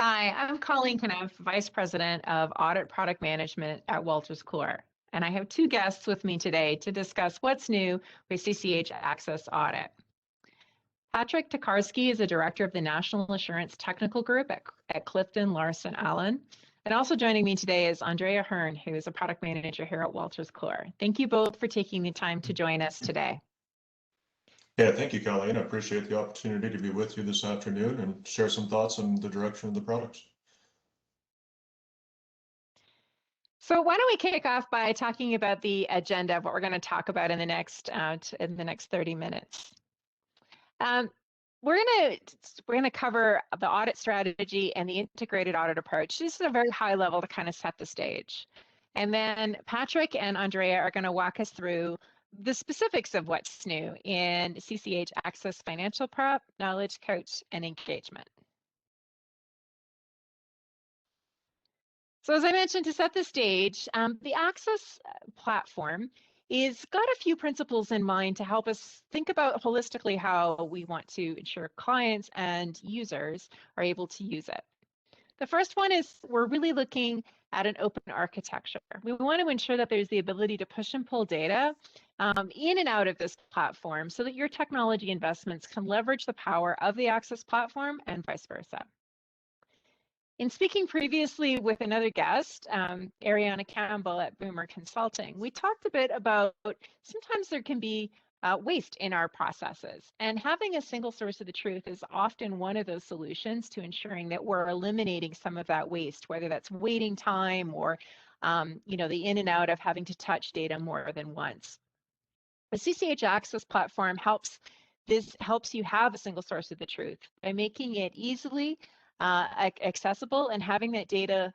Hi, I'm Colleen Knuff, Vice President of Audit Product Management at Wolters Kluwer. And I have two guests with me today to discuss what's new with CCH Axcess Audit. Patrick Tokarski is the Director of the National Assurance Technical Group at Clifton Larson Allen. And also joining me today is Andrea Hearn, who is a Product Manager here at Wolters Kluwer. Thank you both for taking the time to join us today. Yeah, thank you, Colleen. I appreciate the opportunity to be with you this afternoon and share some thoughts on the direction of the products. So why don't we kick off by talking about the agenda of what we're going to talk about in the next 30 minutes. We're going to cover the audit strategy and the integrated audit approach. This is a very high level to kind of set the stage. And then Patrick and Andrea are going to walk us through the specifics of what's new in CCH Axcess Financial Prep, Knowledge Coach, and Engagement. So as I mentioned, to set the stage, the Axcess platform is got a few principles in mind to help us think about holistically how we want to ensure clients and users are able to use it. The first one is we're really looking at an open architecture. We want to ensure that there's the ability to push and pull data in and out of this platform so that your technology investments can leverage the power of the Axcess platform and vice versa. In speaking previously with another guest, Ariana Campbell at Boomer Consulting, we talked a bit about sometimes there can be waste in our processes, and having a single source of the truth is often one of those solutions to ensuring that we're eliminating some of that waste, whether that's waiting time or the in and out of having to touch data more than once. The CCH Axcess platform helps you have a single source of the truth by making it easily accessible and having that data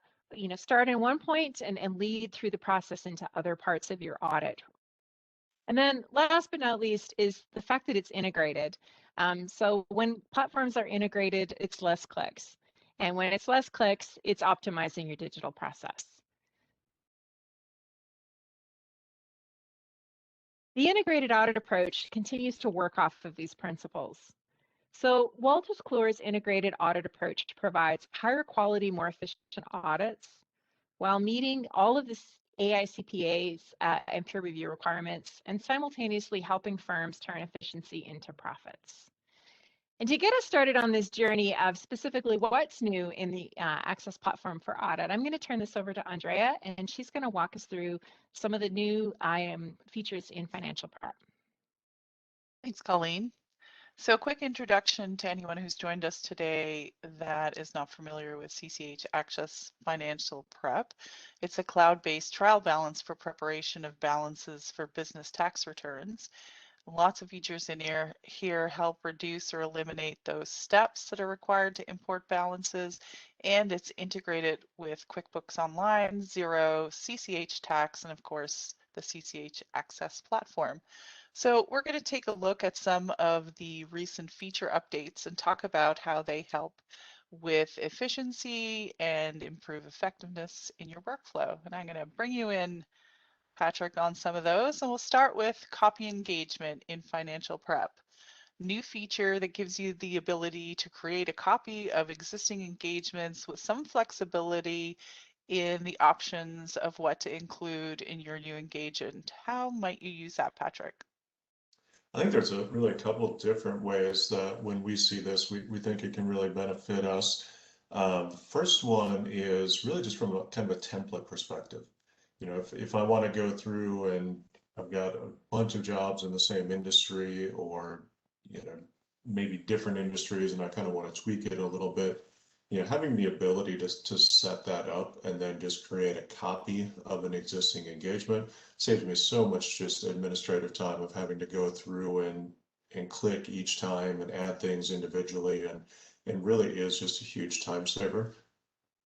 start in one point and lead through the process into other parts of your audit. And then last but not least is the fact that it's integrated. So when platforms are integrated, it's less clicks. And when it's less clicks, it's optimizing your digital process. The integrated audit approach continues to work off of these principles. So Wolters Kluwer's integrated audit approach provides higher quality, more efficient audits while meeting all of the AICPA's and peer review requirements and simultaneously helping firms turn efficiency into profits. And to get us started on this journey of specifically what's new in the Axcess platform for audit, I'm going to turn this over to Andrea, and she's going to walk us through some of the new features in financial prep. Thanks, Colleen. So a quick introduction to anyone who's joined us today that is not familiar with CCH Axcess Financial Prep. It's a cloud-based trial balance for preparation of balances for business tax returns. Lots of features in here help reduce or eliminate those steps that are required to import balances, and it's integrated with QuickBooks Online, Xero, CCH Tax, and of course the CCH Axcess platform. So we're going to take a look at some of the recent feature updates and talk about how they help with efficiency and improve effectiveness in your workflow. And I'm going to bring you in, Patrick, on some of those. And we'll start with copy engagement in financial prep. New feature that gives you the ability to create a copy of existing engagements with some flexibility in the options of what to include in your new engagement. How might you use that, Patrick? I think there's really a couple of different ways that when we see this, we think it can really benefit us. The first one is really just from a kind of a template perspective. If I want to go through and I've got a bunch of jobs in the same industry or, maybe different industries and I kind of want to tweak it a little bit, having the ability to set that up and then just create a copy of an existing engagement saves me so much just administrative time of having to go through and click each time and add things individually, and really is just a huge time saver.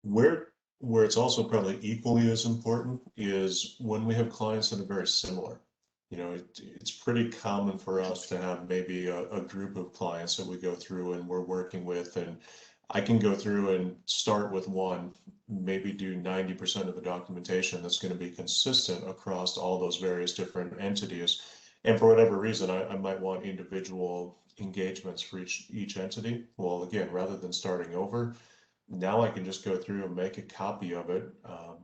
Where it's also probably equally as important is when we have clients that are very similar. It's pretty common for us to have maybe a group of clients that we go through and we're working with, and I can go through and start with one, maybe do 90% of the documentation that's going to be consistent across all those various different entities. And for whatever reason, I might want individual engagements for each entity. Well, again, rather than starting over, now I can just go through and make a copy of it,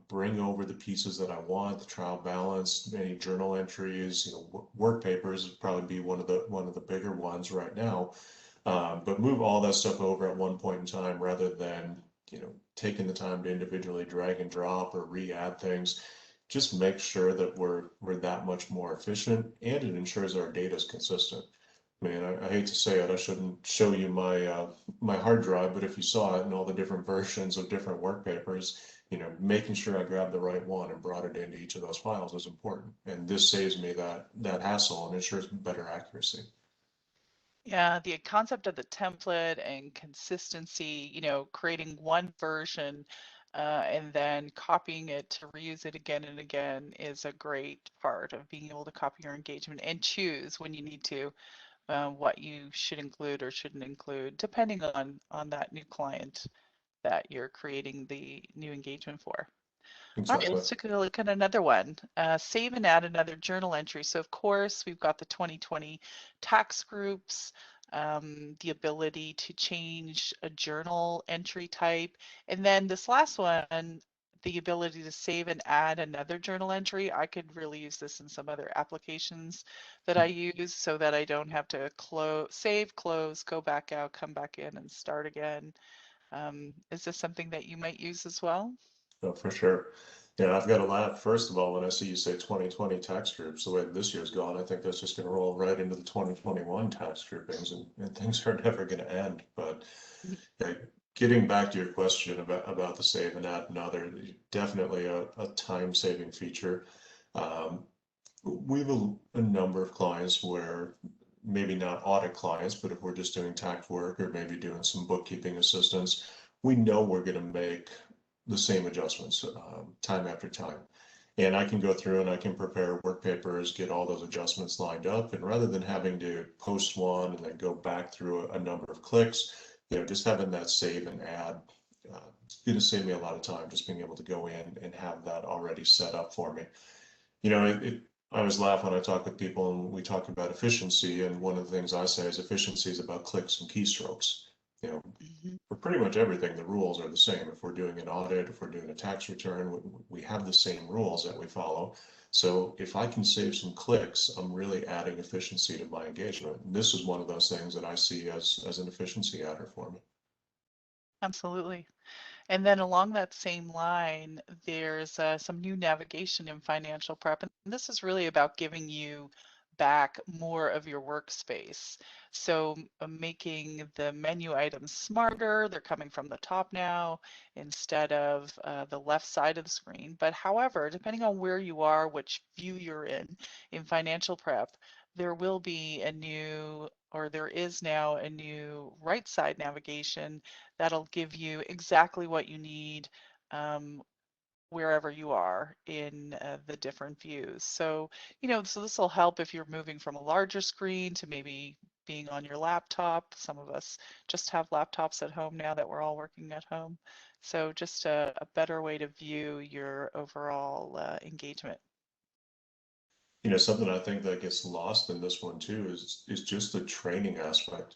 bring over the pieces that I want, the trial balance, any journal entries, work papers would probably be one of the bigger ones right now. But move all that stuff over at one point in time rather than, taking the time to individually drag and drop or re-add things. Just make sure that we're that much more efficient, and it ensures our data is consistent. I mean, I hate to say it, I shouldn't show you my hard drive, but if you saw it and all the different versions of different work papers, making sure I grabbed the right one and brought it into each of those files is important. And this saves me that hassle and ensures better accuracy. Yeah, the concept of the template and consistency, creating one version and then copying it to reuse it again and again is a great part of being able to copy your engagement and choose when you need to what you should include or shouldn't include, depending on that new client that you're creating the new engagement for. All right, Exactly. let's take a look at another one. Save and add another journal entry. So of course, we've got the 2020 tax groups, the ability to change a journal entry type. And then this last one, the ability to save and add another journal entry. I could really use this in some other applications that I use so that I don't have to save, close, go back out, come back in and start again. Is this something that you might use as well? No, for sure. Yeah, I've got to laugh, first of all, when I see you say 2020 tax groups, the way this year's gone, I think that's just going to roll right into the 2021 tax groupings, and things are never going to end. But yeah, getting back to your question about the save and add another, definitely a time-saving feature. We have a number of clients where maybe not audit clients, but if we're just doing tax work or maybe doing some bookkeeping assistance, we know we're going to make the same adjustments time after time. And I can go through and I can prepare work papers, get all those adjustments lined up. And rather than having to post one and then go back through a number of clicks, just having that save and add, it's going to save me a lot of time just being able to go in and have that already set up for me. I always laugh when I talk with people and we talk about efficiency. And one of the things I say is efficiency is about clicks and keystrokes. You know, for pretty much everything, the rules are the same. If we're doing an audit, if we're doing a tax return, we have the same rules that we follow. So if I can save some clicks, I'm really adding efficiency to my engagement. And this is one of those things that I see as an efficiency adder for me. Absolutely. And then along that same line, there's some new navigation in financial prep. And this is really about giving you back more of your workspace. So making the menu items smarter, they're coming from the top now instead of the left side of the screen. But however, depending on where you are, which view you're in financial prep, there will be a new, or there is now a new right side navigation that'll give you exactly what you need wherever you are in the different views. So, so this will help if you're moving from a larger screen to maybe being on your laptop. Some of us just have laptops at home now that we're all working at home. So just a better way to view your overall engagement. Something I think that gets lost in this one too is just the training aspect.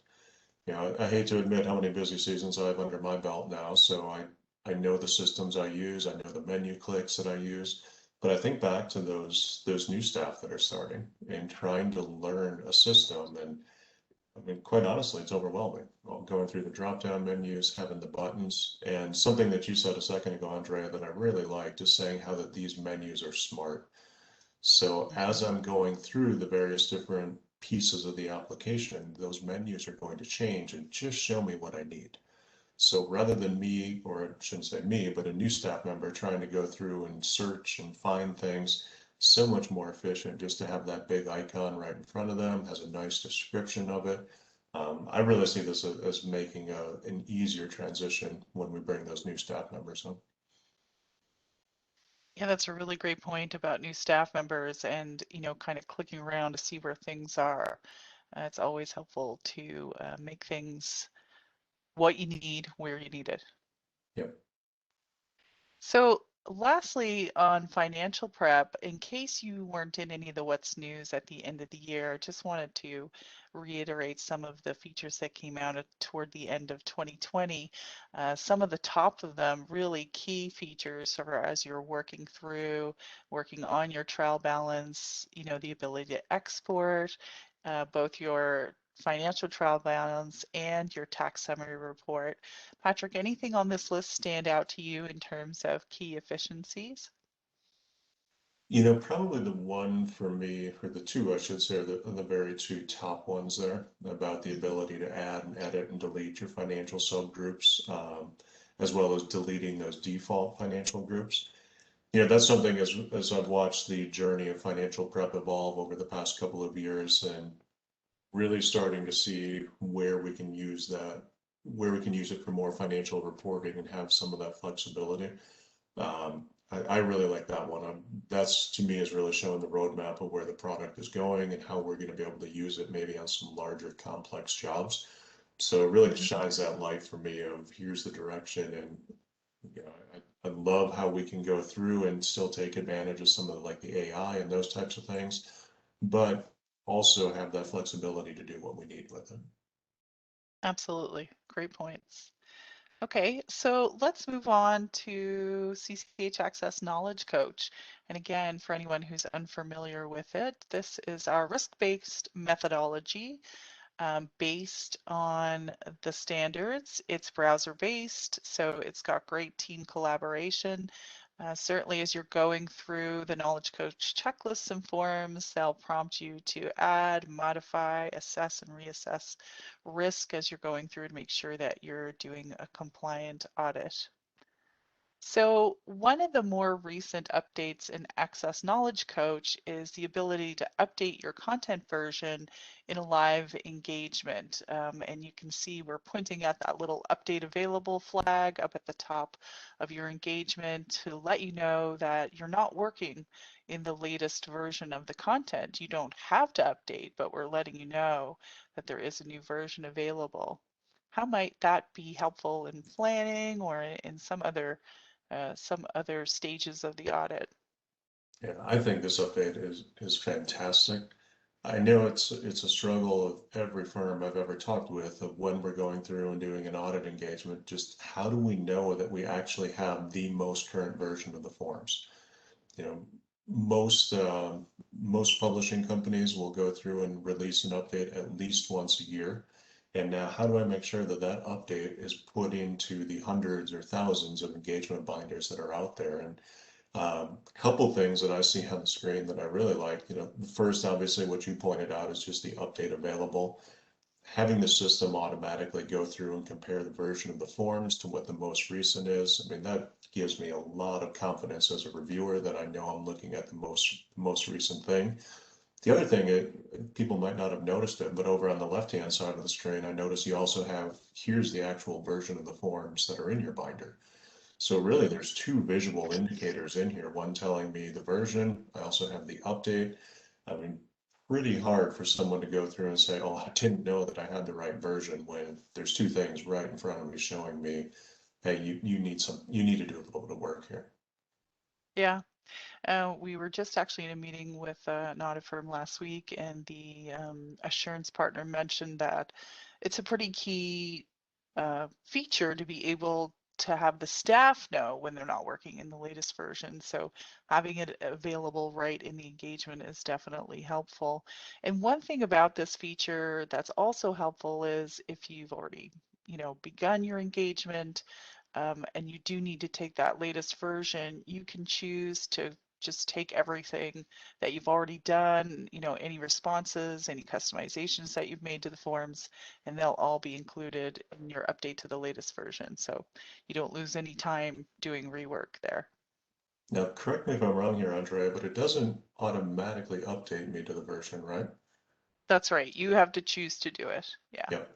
I hate to admit how many busy seasons I have under my belt now, so I know the systems I use, I know the menu clicks that I use, but I think back to those new staff that are starting and trying to learn a system, and I mean, quite honestly, it's overwhelming. Going through the drop-down menus, having the buttons, and something that you said a second ago, Andrea, that I really liked is saying how that these menus are smart. So as I'm going through the various different pieces of the application, those menus are going to change and just show me what I need. So rather than me, or I shouldn't say me, but a new staff member trying to go through and search and find things, so much more efficient just to have that big icon right in front of them, has a nice description of it. I really see this as making an easier transition when we bring those new staff members on. Yeah, that's a really great point about new staff members and, kind of clicking around to see where things are. It's always helpful to make things what you need, where you need it. Yep. So lastly, on financial prep, in case you weren't in any of the What's News at the end of the year, just wanted to reiterate some of the features that came out toward the end of 2020. Some of the top of them, really key features for as you're working on your trial balance, the ability to export both your financial trial balance and your tax summary report. Patrick, anything on this list stand out to you in terms of key efficiencies? Probably the one for me, or the two, I should say, are the very two top ones there about the ability to add and edit and delete your financial subgroups, as well as deleting those default financial groups. That's something as I've watched the journey of financial prep evolve over the past couple of years and really starting to see where we can use that, where we can use it for more financial reporting and have some of that flexibility. I really like that one. That's to me is really showing the roadmap of where the product is going and how we're going to be able to use it maybe on some larger complex jobs. So it really shines that light for me of here's the direction, and I love how we can go through and still take advantage of some of like the AI and those types of things, but also have that flexibility to do what we need with it. Absolutely. Great points. Okay, so let's move on to CCH Axcess Knowledge Coach. And again, for anyone who's unfamiliar with it, this is our risk-based methodology based on the standards. It's browser-based, so it's got great team collaboration. Certainly, as you're going through the Knowledge Coach checklists and forms, they'll prompt you to add, modify, assess, and reassess risk as you're going through to make sure that you're doing a compliant audit. So one of the more recent updates in Access Knowledge Coach is the ability to update your content version in a live engagement. And you can see we're pointing at that little update available flag up at the top of your engagement to let you know that you're not working in the latest version of the content. You don't have to update, but we're letting you know that there is a new version available. How might that be helpful in planning or in some other stages of the audit? Yeah, I think this update is fantastic. I know it's a struggle of every firm I've ever talked with of when we're going through and doing an audit engagement, just how do we know that we actually have the most current version of the forms? You know, most publishing companies will go through and release an update at least once a year. And now, how do I make sure that that update is put into the hundreds or thousands of engagement binders that are out there? And a couple things that I see on the screen that I really like. First, obviously, what you pointed out is just the update available. Having the system automatically go through and compare the version of the forms to what the most recent is. I mean, that gives me a lot of confidence as a reviewer that I know I'm looking at the most recent thing. The other thing, people might not have noticed it, but over on the left-hand side of the screen, I notice you also have, here's the actual version of the forms that are in your binder. So really there's two visual indicators in here, one telling me the version, I also have the update. I mean, pretty hard for someone to go through and say, oh, I didn't know that I had the right version when there's two things right in front of me showing me, hey, you need to do a little bit of work here. Yeah, we were just actually in a meeting with an audit firm last week, and the assurance partner mentioned that it's a pretty key feature to be able to have the staff know when they're not working in the latest version. So having it available right in the engagement is definitely helpful. And one thing about this feature that's also helpful is if you've already, begun your engagement, and you do need to take that latest version, you can choose to just take everything that you've already done, any responses, any customizations that you've made to the forms, and they'll all be included in your update to the latest version. So you don't lose any time doing rework there. Now, correct me if I'm wrong here, Andrea, but it doesn't automatically update me to the version, right? That's right. You have to choose to do it. Yeah. Yep.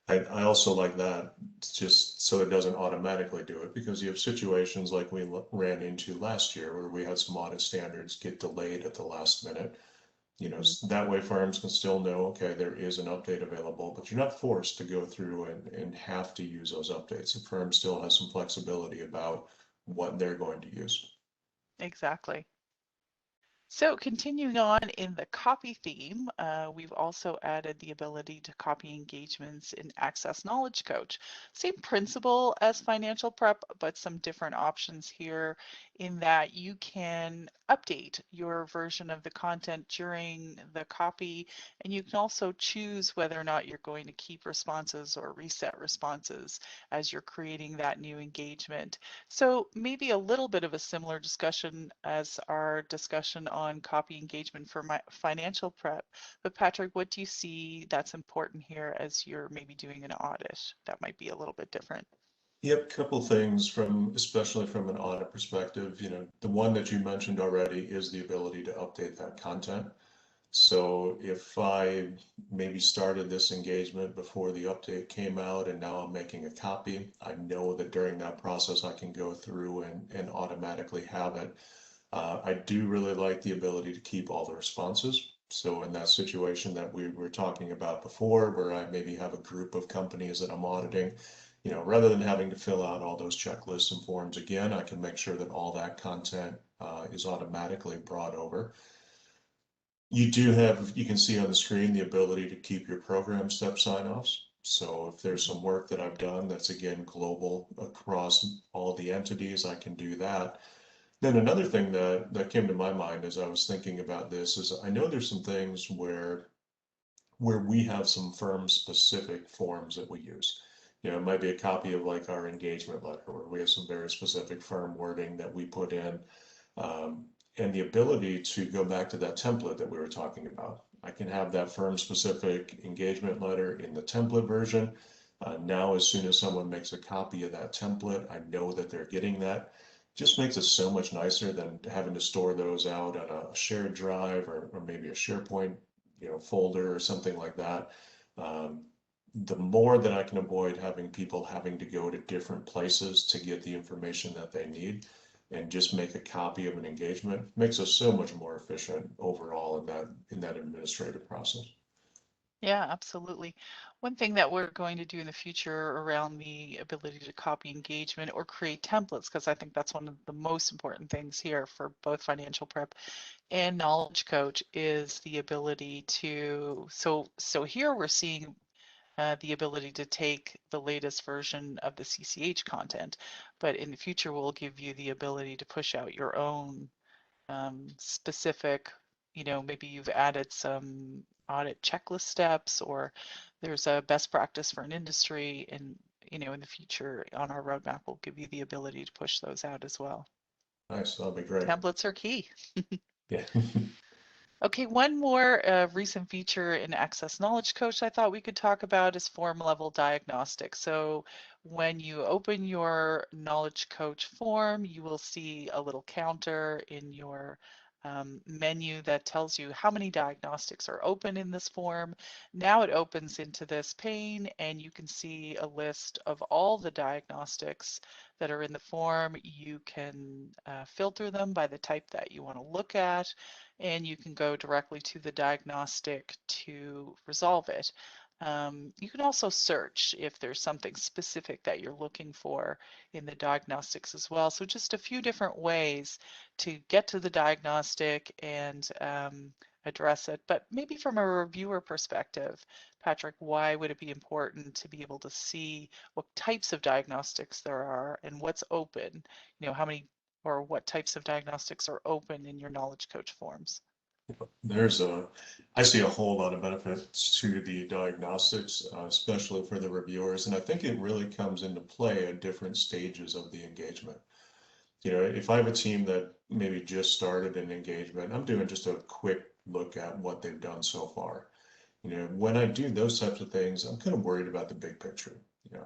I also like that, just so it doesn't automatically do it, because you have situations like we ran into last year where we had some audit standards get delayed at the last minute. That way firms can still know, okay, there is an update available, but you're not forced to go through and have to use those updates. The firm still has some flexibility about what they're going to use. Exactly. So continuing on in the copy theme, we've also added the ability to copy engagements in Access Knowledge Coach. Same principle as Financial Prep, but some different options here in that you can update your version of the content during the copy, and you can also choose whether or not you're going to keep responses or reset responses as you're creating that new engagement. So maybe a little bit of a similar discussion as our discussion on copy engagement for my Financial Prep. But Patrick, what do you see that's important here as you're maybe doing an audit that might be a little bit different? Yep, couple things especially from an audit perspective. The one that you mentioned already is the ability to update that content. So if I maybe started this engagement before the update came out and now I'm making a copy, I know that during that process I can go through and automatically have it. I do really like the ability to keep all the responses. So in that situation that we were talking about before, where I maybe have a group of companies that I'm auditing, rather than having to fill out all those checklists and forms again, I can make sure that all that content is automatically brought over. You can see on the screen the ability to keep your program step sign-offs. So if there's some work that I've done that's again global across all the entities, I can do that. Then another thing that came to my mind as I was thinking about this is I know there's some things where we have some firm specific forms that we use. It might be a copy of like our engagement letter where we have some very specific firm wording that we put in. And the ability to go back to that template that we were talking about. I can have that firm specific engagement letter in the template version. Now, as soon as someone makes a copy of that template, I know that they're getting that. Just makes it so much nicer than having to store those out on a shared drive or maybe a SharePoint, folder or something like that. The more that I can avoid having people having to go to different places to get the information that they need and just make a copy of an engagement makes us so much more efficient overall in that administrative process. Yeah, absolutely. One thing that we're going to do in the future around the ability to copy engagement or create templates, because I think that's one of the most important things here for both Financial Prep and Knowledge Coach, is the ability to, so here we're seeing the ability to take the latest version of the CCH content, but in the future we'll give you the ability to push out your own specific, maybe you've added some audit checklist steps, or there's a best practice for an industry, and in the future on our roadmap we'll give you the ability to push those out as well. Nice, that'll be great. Templates are key. Yeah. Okay, one more recent feature in Access Knowledge Coach I thought we could talk about is form level diagnostics. So when you open your Knowledge Coach form, you will see a little counter in your menu that tells you how many diagnostics are open in this form. Now it opens into this pane and you can see a list of all the diagnostics that are in the form. You can filter them by the type that you want to look at, and you can go directly to the diagnostic to resolve it. You can also search if there's something specific that you're looking for in the diagnostics as well. So just a few different ways to get to the diagnostic and address it. But maybe from a reviewer perspective, Patrick, why would it be important to be able to see what types of diagnostics there are and what's open? How many or what types of diagnostics are open in your Knowledge Coach forms? I see a whole lot of benefits to the diagnostics, especially for the reviewers, and I think it really comes into play at different stages of the engagement. If I have a team that maybe just started an engagement, I'm doing just a quick look at what they've done so far. When I do those types of things, I'm kind of worried about the big picture.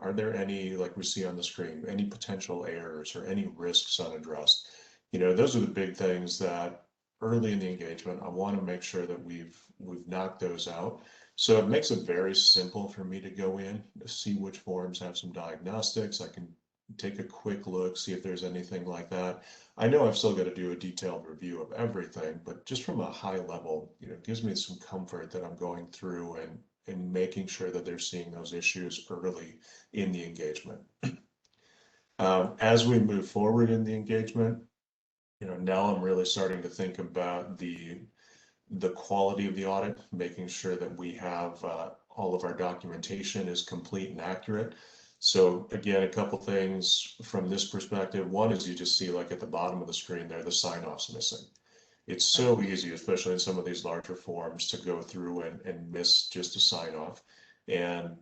Are there any, like we see on the screen, any potential errors or any risks unaddressed? Those are the big things that early in the engagement, I want to make sure that we've knocked those out. So it makes it very simple for me to go in, see which forms have some diagnostics. I can take a quick look, see if there's anything like that. I know I've still got to do a detailed review of everything, but just from a high level, it gives me some comfort that I'm going through and making sure that they're seeing those issues early in the engagement. As we move forward in the engagement, now I'm really starting to think about the quality of the audit, making sure that we have all of our documentation is complete and accurate. So again, a couple things from this perspective. One is you just see like at the bottom of the screen there, the sign-offs missing. It's so easy, especially in some of these larger forms, to go through and miss just a sign off. And,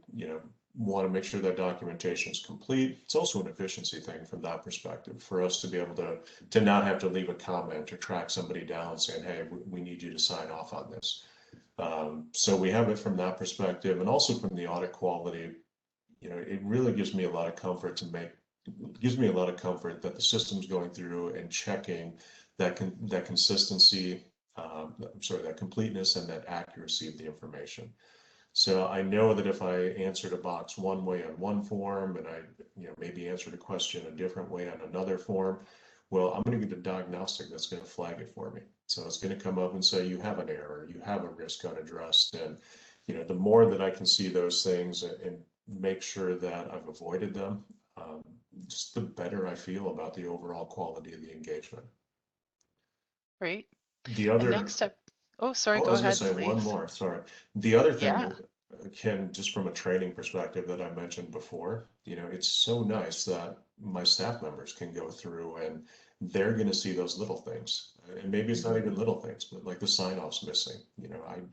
want to make sure that documentation is complete. It's also an efficiency thing from that perspective for us to be able to not have to leave a comment or track somebody down saying, hey, we need you to sign off on this. So we have it from that perspective, and also from the audit quality. It really gives me a lot of comfort that the system's going through and checking that consistency, that completeness and that accuracy of the information. So I know that if I answered a box one way on one form and I, maybe answered a question a different way on another form, well, I'm going to get a diagnostic that's going to flag it for me. So it's going to come up and say, you have an error, you have a risk unaddressed. And, the more that I can see those things and make sure that I've avoided them, just the better I feel about the overall quality of the engagement. Great. The other, next step. Oh, sorry, go I was ahead, going to say please. one more, sorry. The other thing, Yeah. Ken, just from a training perspective that I mentioned before, it's so nice that my staff members can go through and they're going to see those little things. And maybe it's not even little things, but like the sign-offs missing.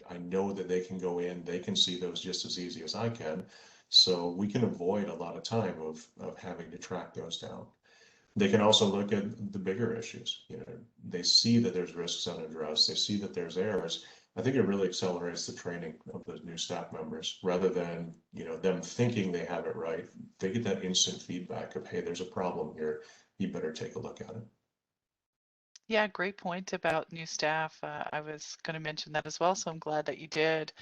I know that they can go in, they can see those just as easy as I can. So we can avoid a lot of time of having to track those down. They can also look at the bigger issues. They see that there's risks unaddressed. They see that there's errors. I think it really accelerates the training of those new staff members rather than, them thinking they have it right. They get that instant feedback of, hey, there's a problem here. You better take a look at it. Yeah, great point about new staff. I was going to mention that as well, so I'm glad that you did.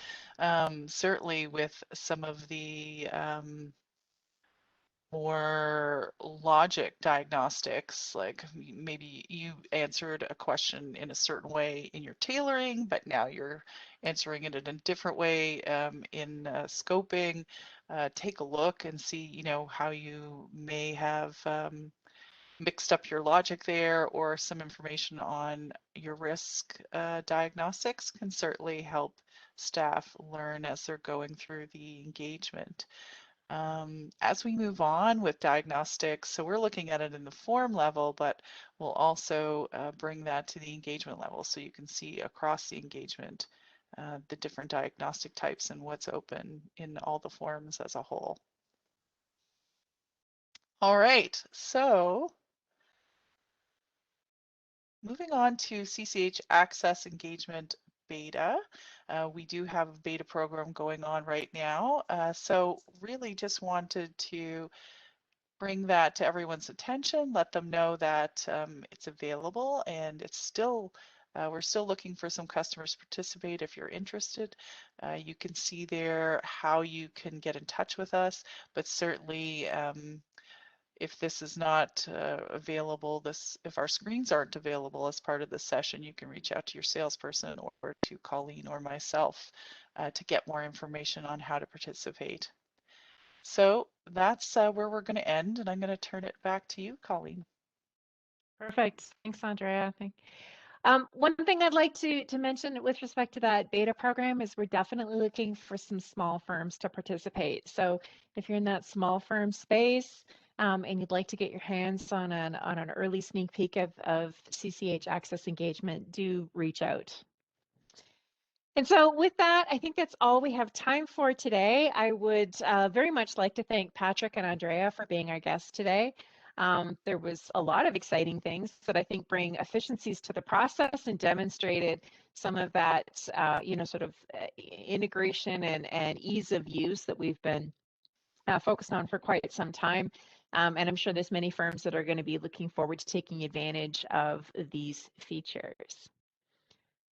Certainly with some of the more logic diagnostics, like maybe you answered a question in a certain way in your tailoring, but now you're answering it in a different way in scoping. Take a look and see, how you may have mixed up your logic there, or some information on your risk diagnostics can certainly help staff learn as they're going through the engagement. As we move on with diagnostics, so we're looking at it in the form level, but we'll also bring that to the engagement level so you can see across the engagement the different diagnostic types and what's open in all the forms as a whole. All right, so moving on to CCH Axcess Engagement Beta. We do have a beta program going on right now. So really just wanted to bring that to everyone's attention, let them know that it's available, and it's still, we're still looking for some customers to participate. If you're interested, you can see there how you can get in touch with us, but certainly if this is not available, if our screens aren't available as part of the session, you can reach out to your salesperson or to Colleen or myself to get more information on how to participate. So that's where we're going to end, and I'm going to turn it back to you, Colleen. Perfect. Thanks, Andrea. One thing I'd like to mention with respect to that beta program is we're definitely looking for some small firms to participate. So if you're in that small firm space and you'd like to get your hands on an early sneak peek of CCH Axcess engagement, do reach out. And so with that, I think that's all we have time for today. I would very much like to thank Patrick and Andrea for being our guests today. There was a lot of exciting things that I think bring efficiencies to the process and demonstrated some of that, sort of integration and ease of use that we've been focused on for quite some time. And I'm sure there's many firms that are going to be looking forward to taking advantage of these features.